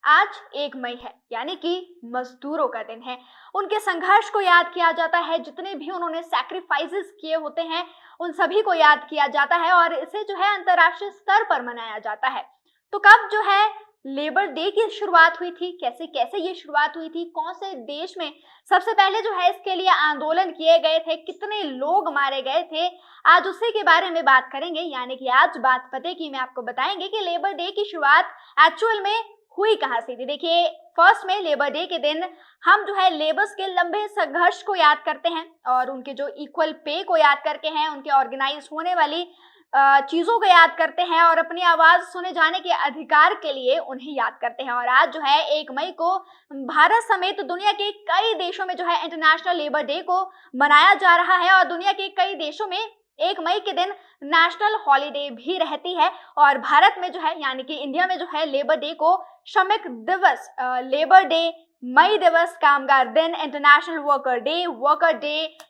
आज 1 मई है, यानी कि मजदूरों का दिन है। उनके संघर्ष को याद किया जाता है, जितने भी उन्होंने सैक्रिफाइसेस किए होते हैं उन सभी को याद किया जाता है और इसे जो है अंतर्राष्ट्रीय स्तर पर मनाया जाता है। तो कब जो है लेबर डे की शुरुआत हुई थी, कैसे कैसे ये शुरुआत हुई थी, कौन से देश में सबसे पहले जो है इसके लिए आंदोलन किए गए थे, कितने लोग मारे गए थे, आज उसी के बारे में बात करेंगे। यानी कि आज बात पते की में आपको बताएंगे कि लेबर डे की शुरुआत एक्चुअल में हुई कहाँ से थी। देखिए, फर्स्ट में लेबर डे के दिन हम जो है लेबर्स के लंबे संघर्ष को याद करते हैं और उनके जो इक्वल पे को याद करके हैं, उनके ऑर्गेनाइज होने वाली चीजों को याद करते हैं और अपनी आवाज सुने जाने के अधिकार के लिए उन्हें याद करते हैं। और आज जो है 1 मई को भारत समेत दुनिया के कई देशों में जो है इंटरनेशनल लेबर डे को मनाया जा रहा है और दुनिया के कई देशों में 1 मई के दिन नेशनल हॉलिडे भी रहती है। और भारत में जो है यानी कि इंडिया में जो है लेबर डे को श्रमिक दिवस, लेबर डे, मई दिवस, कामगार दिन, इंटरनेशनल वर्कर डे।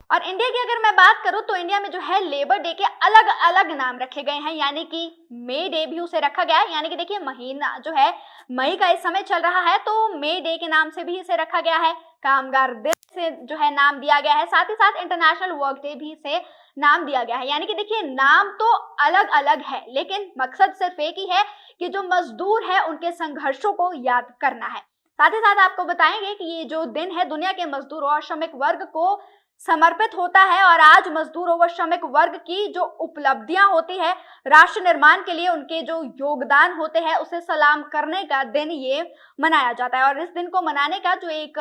और इंडिया की अगर मैं बात करूं तो इंडिया में जो है लेबर डे के अलग अलग नाम रखे गए हैं, यानी कि मे डे भी उसे रखा गया है। यानी कि देखिए, महीना जो है मई का इस समय चल रहा है तो मे डे के नाम से भी इसे रखा गया है, कामगार दिन से जो है नाम दिया गया है, साथ ही साथ इंटरनेशनल वर्क डे भी इसे नाम दिया गया है। यानी कि देखिए, नाम तो अलग अलग है लेकिन मकसद सिर्फ एक ही है कि जो मजदूर है उनके संघर्षों को याद करना है। साथ ही साथ आपको बताएंगे कि ये जो दिन है दुनिया के मजदूरों और श्रमिक वर्ग को समर्पित होता है और आज मजदूरों व श्रमिक वर्ग की जो उपलब्धियां होती है राष्ट्र निर्माण के लिए, उनके जो योगदान होते हैं उसे सलाम करने का दिन ये मनाया जाता है। और इस दिन को मनाने का जो एक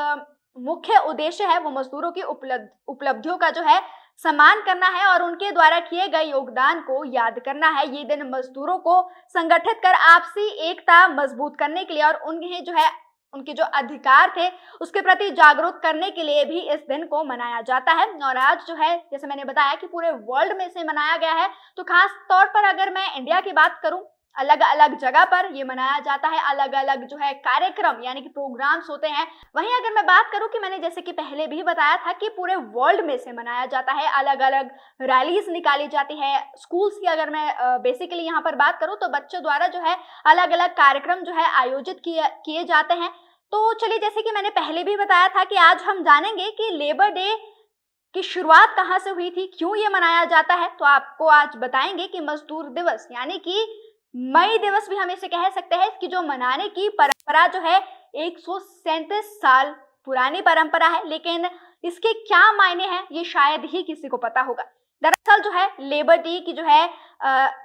मुख्य उद्देश्य है वो मजदूरों की उपलब्धियों का जो है सम्मान करना है और उनके द्वारा किए गए योगदान को याद करना है। ये दिन मजदूरों को संगठित कर आपसी एकता मजबूत करने के लिए और उन्हें जो है उनके जो अधिकार थे उसके प्रति जागरूक करने के लिए भी इस दिन को मनाया जाता है। और आज जो है जैसे मैंने बताया कि पूरे वर्ल्ड में इसे मनाया गया है, तो खास तौर पर अगर मैं इंडिया की बात करूं, अलग अलग जगह पर ये मनाया जाता है, अलग अलग जो है कार्यक्रम यानी कि प्रोग्राम्स होते हैं। वहीं अगर मैं बात करूं कि मैंने जैसे कि पहले भी बताया था कि पूरे वर्ल्ड में इसे मनाया जाता है, अलग अलग रैलीज निकाली जाती है। स्कूल्स की अगर मैं बेसिकली यहाँ पर बात करूं तो बच्चों द्वारा जो है अलग अलग कार्यक्रम जो है आयोजित किए जाते हैं। तो चलिए, जैसे कि मैंने पहले भी बताया था कि आज हम जानेंगे कि लेबर डे की शुरुआत कहाँ से हुई थी, क्यों ये मनाया जाता है। तो आपको आज बताएंगे कि मजदूर दिवस यानी कि मई दिवस भी हम इसे कह सकते हैं, इसकी जो मनाने की परंपरा जो है 137 साल पुरानी परंपरा है, लेकिन इसके क्या मायने हैं ये शायद ही किसी को पता होगा। दरअसल जो है लेबर डे की जो है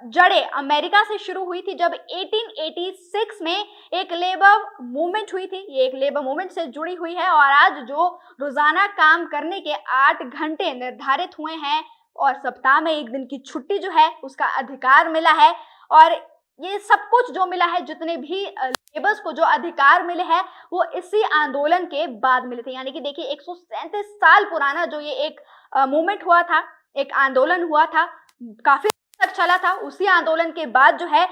जड़ें अमेरिका से शुरू हुई थी, जब 1886 में एक लेबर मूवमेंट हुई थी। ये एक लेबर मूवमेंट से जुड़ी हुई है और आज जो रोजाना काम करने के 8 घंटे निर्धारित हुए हैं और सप्ताह में 1 दिन की छुट्टी जो है उसका अधिकार मिला है। और ये सब कुछ जो मिला है, जितने भी लेबर्स को जो अधिकार मिले हैं वो इसी आंदोलन के बाद मिले थे। यानी कि देखिए, 137 साल पुराना जो ये एक मूवमेंट हुआ था, एक आंदोलन हुआ था, काफी तक चला था। उसी आंदोलन के बाद जो है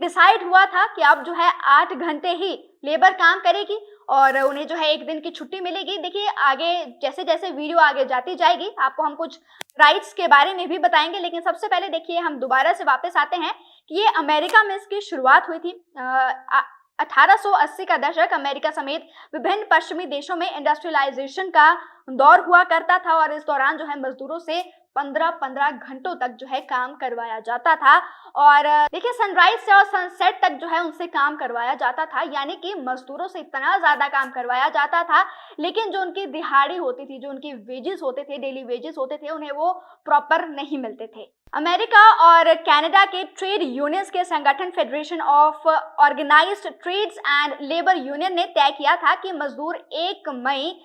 डिसाइड हुआ था कि अब जो है 8 घंटे ही लेबर काम करेगी और उन्हें जो है 1 दिन की छुट्टी मिलेगी। देखिए, आगे जैसे जैसे वीडियो आगे जाती जाएगी आपको हम कुछ राइट्स के बारे में भी बताएंगे, लेकिन सबसे पहले देखिए हम दोबारा से वापस आते हैं कि ये अमेरिका में इसकी शुरुआत हुई थी। 1880 का दशक अमेरिका समेत विभिन्न पश्चिमी देशों में इंडस्ट्रियलाइजेशन का दौर हुआ करता था और इस दौरान जो है मजदूरों से 15-15 घंटों तक जो है काम करवाया जाता था। और देखिए, सनराइज से और सनसेट तक जो है उनसे काम करवाया जाता था, यानी कि मजदूरों से इतना ज्यादा काम करवाया जाता था, लेकिन जो उनकी दिहाड़ी होती थी, जो उनकी वेजेस होते थे, डेली वेजेस होते थे, उन्हें वो प्रॉपर नहीं मिलते थे। अमेरिका और कनाडा के ट्रेड यूनियंस के संगठन federation of organised trades and labour union ने तय किया था कि मजदूर 1 मई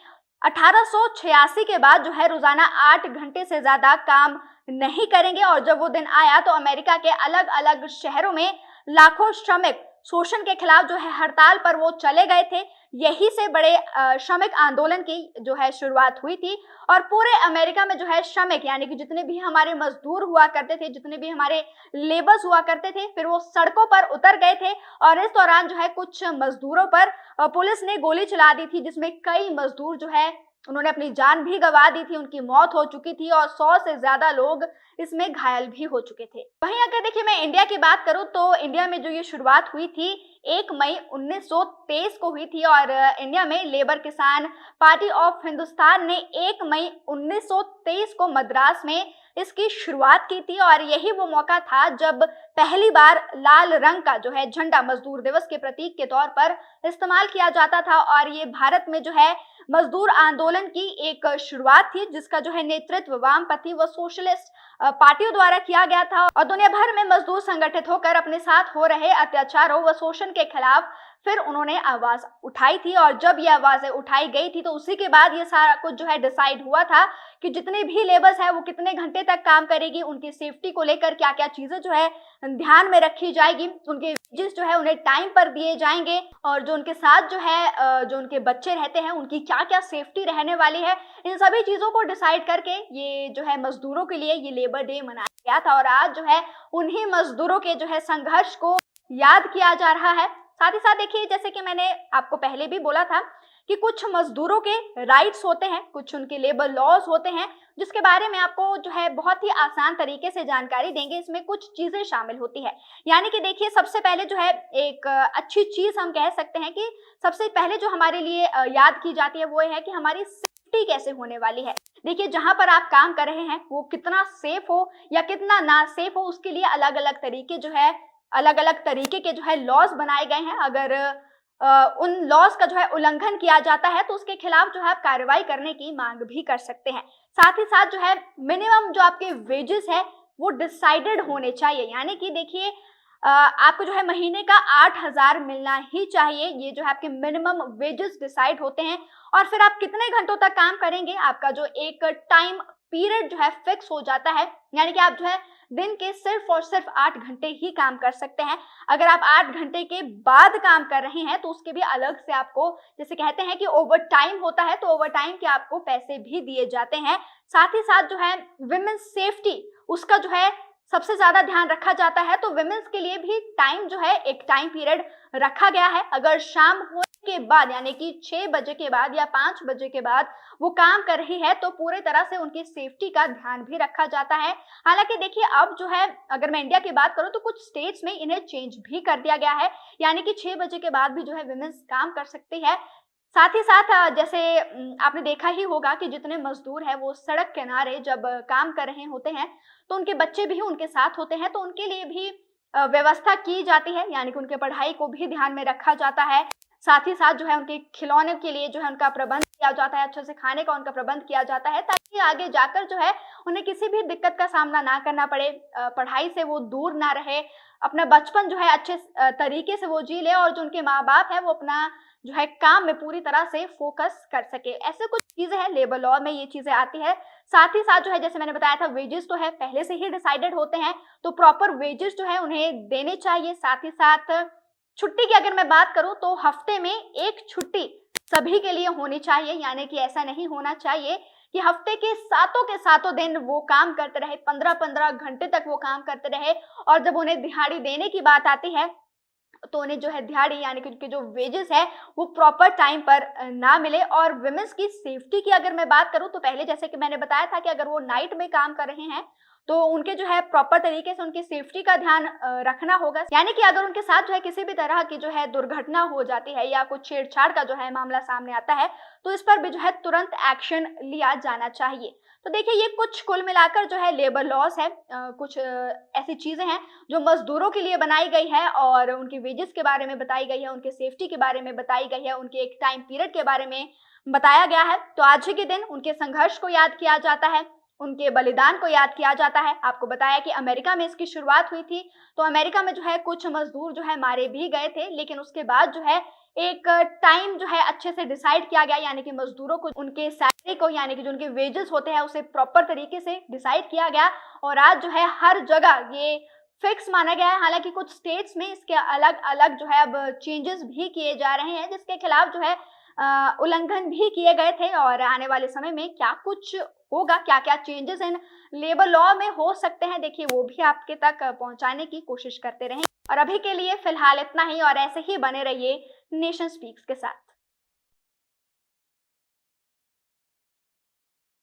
1886 के बाद जो है रोजाना 8 घंटे से ज्यादा काम नहीं करेंगे। और जब वो दिन आया तो अमेरिका के अलग अलग शहरों में लाखों श्रमिक शोषण के खिलाफ जो है हड़ताल पर वो चले गए थे। यही से बड़े श्रमिक आंदोलन की जो है शुरुआत हुई थी और पूरे अमेरिका में जो है श्रमिक यानी कि जितने भी हमारे मजदूर हुआ करते थे, जितने भी हमारे लेबर्स हुआ करते थे, फिर वो सड़कों पर उतर गए थे। और इस दौरान जो है कुछ मजदूरों पर पुलिस ने गोली चला दी थी, जिसमें कई मजदूर जो है उन्होंने अपनी जान भी गंवा दी थी, उनकी मौत हो चुकी थी और 100 से ज्यादा लोग इसमें घायल भी हो चुके थे। वहीं अगर देखिए मैं इंडिया की बात करूं तो इंडिया में जो ये शुरुआत हुई थी 1 मई 1923 को हुई थी और इंडिया में लेबर किसान पार्टी ऑफ हिंदुस्तान ने 1 मई 1923 को मद्रास में इसकी शुरुआत की थी और यही वो मौका था जब पहली बार लाल रंग का जो है झंडा मजदूर दिवस के प्रतीक के तौर पर इस्तेमाल किया जाता था और ये भारत में जो है मजदूर आंदोलन की एक शुरुआत थी जिसका जो है नेतृत्व वामपंथी व सोशलिस्ट पार्टियों द्वारा किया गया था और दुनिया भर में मजदूर संगठित होकर अपने साथ हो रहे अत्याचारों व शोषण के खिलाफ फिर उन्होंने आवाज उठाई थी और जब ये आवाजें उठाई गई थी तो उसी के बाद ये सारा कुछ जो है डिसाइड हुआ था कि जितने भी लेबर्स है वो कितने घंटे तक काम करेगी, उनकी सेफ्टी को लेकर क्या क्या चीजें जो है ध्यान में रखी जाएगी, उनके वेजेस जो है उन्हें टाइम पर दिए जाएंगे और जो उनके साथ जो है जो उनके बच्चे रहते हैं उनकी क्या क्या सेफ्टी रहने वाली है। इन सभी चीजों को डिसाइड करके ये जो है मजदूरों के लिए ये लेबर डे मनाया गया था और आज जो है उन्हीं मजदूरों के जो है संघर्ष को याद किया जा रहा है। साथ ही साथ देखिए, जैसे कि मैंने आपको पहले भी बोला था कि कुछ मजदूरों के राइट्स होते हैं, कुछ उनके लेबर लॉज होते हैं जिसके बारे में आपको जो है बहुत ही आसान तरीके से जानकारी देंगे। इसमें कुछ चीजें शामिल होती है, यानी कि देखिए सबसे पहले जो है एक अच्छी चीज हम कह सकते हैं कि सबसे पहले जो हमारे लिए याद की जाती है वो है कि हमारी सेफ्टी कैसे होने वाली है। देखिए जहां पर आप काम कर रहे हैं वो कितना सेफ हो या कितना ना सेफ हो उसके लिए अलग अलग तरीके जो है अलग अलग तरीके के जो है लॉज बनाए गए हैं। अगर उन लॉज का जो है उल्लंघन किया जाता है तो उसके खिलाफ जो है आप कार्रवाई करने की मांग भी कर सकते हैं। साथ ही साथ जो है मिनिमम जो आपके वेजेस है वो डिसाइडेड होने चाहिए, यानी कि देखिए आपको जो है महीने का 8,000 मिलना ही चाहिए। ये जो है आपके मिनिमम वेजेस डिसाइड होते हैं और फिर आप कितने घंटों तक काम करेंगे आपका जो एक टाइम पीरियड जो है फिक्स हो जाता है, यानी कि आप जो है दिन के सिर्फ और सिर्फ 8 घंटे ही काम कर सकते हैं। अगर आप 8 घंटे के बाद काम कर रहे हैं तो उसके भी अलग से आपको, जैसे कहते हैं कि ओवर टाइम होता है, तो ओवर टाइम के आपको पैसे भी दिए जाते हैं। साथ ही साथ जो है विमेंस सेफ्टी उसका जो है सबसे ज्यादा ध्यान रखा जाता है, तो विमेंस के लिए भी टाइम जो है एक टाइम पीरियड रखा गया है। अगर शाम होने के बाद यानी कि 6 बजे के बाद या 5 बजे के बाद वो काम कर रही है तो पूरे तरह से उनकी सेफ्टी का ध्यान भी रखा जाता है। हालांकि देखिए अब जो है अगर मैं इंडिया की बात करूं तो कुछ स्टेट्स में इन्हें चेंज भी कर दिया गया है, यानी कि 6 बजे के बाद भी जो है विमेंस काम कर सकती है। साथ ही साथ जैसे आपने देखा ही होगा कि जितने मजदूर हैं वो सड़क किनारे जब काम कर रहे होते हैं तो उनके बच्चे भी उनके साथ होते हैं, तो उनके लिए भी व्यवस्था की जाती है, यानी कि उनके पढ़ाई को भी ध्यान में रखा जाता है। साथ ही साथ जो है उनके खिलौने के लिए जो है उनका प्रबंध किया जाता है, अच्छे से खाने का उनका प्रबंध किया जाता है ताकि आगे जाकर जो है उन्हें किसी भी दिक्कत का सामना ना करना पड़े, पढ़ाई से वो दूर ना रहे, अपना बचपन जो है अच्छे तरीके से वो जी ले और जो उनके माँ बाप है वो अपना जो है काम में पूरी तरह से फोकस कर सके। ऐसे कुछ चीजें हैं, लेबर लॉ में ये चीजें आती है। साथ ही साथ जो है जैसे मैंने बताया था वेजेस तो है पहले से ही डिसाइडेड होते हैं, तो प्रॉपर वेजेस जो है उन्हें देने चाहिए। साथ ही साथ छुट्टी की अगर मैं बात करूं तो हफ्ते में एक छुट्टी सभी के लिए होनी चाहिए, यानी कि ऐसा नहीं होना चाहिए कि हफ्ते के सातों दिन वो काम करते रहे, 15-15 घंटे तक वो काम करते रहे और जब उन्हें दिहाड़ी देने की बात आती है तो उन्हें जो है दिहाड़ी यानी कि उनके जो वेजेस है वो प्रॉपर टाइम पर ना मिले। और विमेंस की सेफ्टी की अगर मैं बात करूं तो पहले जैसे कि मैंने बताया था कि अगर वो नाइट में काम कर रहे हैं तो उनके जो है प्रॉपर तरीके से उनकी सेफ्टी का ध्यान रखना होगा, यानी कि अगर उनके साथ जो है किसी भी तरह की जो है दुर्घटना हो जाती है या कुछ छेड़छाड़ का जो है मामला सामने आता है तो इस पर भी जो है तुरंत एक्शन लिया जाना चाहिए। तो देखिए ये कुछ कुल मिलाकर जो है लेबर लॉस है, कुछ ऐसी चीजें हैं जो मजदूरों के लिए बनाई गई है और उनके वेजेस के बारे में बताई गई है, उनके सेफ्टी के बारे में बताई गई है, उनके एक टाइम पीरियड के बारे में बताया गया है। तो आज ही के दिन उनके संघर्ष को याद किया जाता है, उनके बलिदान को याद किया जाता है। आपको बताया कि अमेरिका में इसकी शुरुआत हुई थी, तो अमेरिका में जो है कुछ मजदूर जो है मारे भी गए थे, लेकिन उसके बाद जो है एक टाइम जो है अच्छे से डिसाइड किया गया, यानी कि मजदूरों को उनके सैलरी को यानी कि जो उनके वेजेस होते हैं उसे प्रॉपर तरीके से डिसाइड किया गया और आज जो है हर जगह ये फिक्स माना गया है। हालांकि कुछ स्टेट्स में इसके अलग अलग जो है अब चेंजेस भी किए जा रहे हैं जिसके खिलाफ जो है उल्लंघन भी किए गए थे और आने वाले समय में क्या कुछ होगा, क्या क्या चेंजेस इन लेबर लॉ में हो सकते हैं, देखिए वो भी आपके तक पहुंचाने की कोशिश करते रहें। और अभी के लिए फिलहाल इतना ही और ऐसे ही बने रहिए नेशन स्पीक्स के साथ।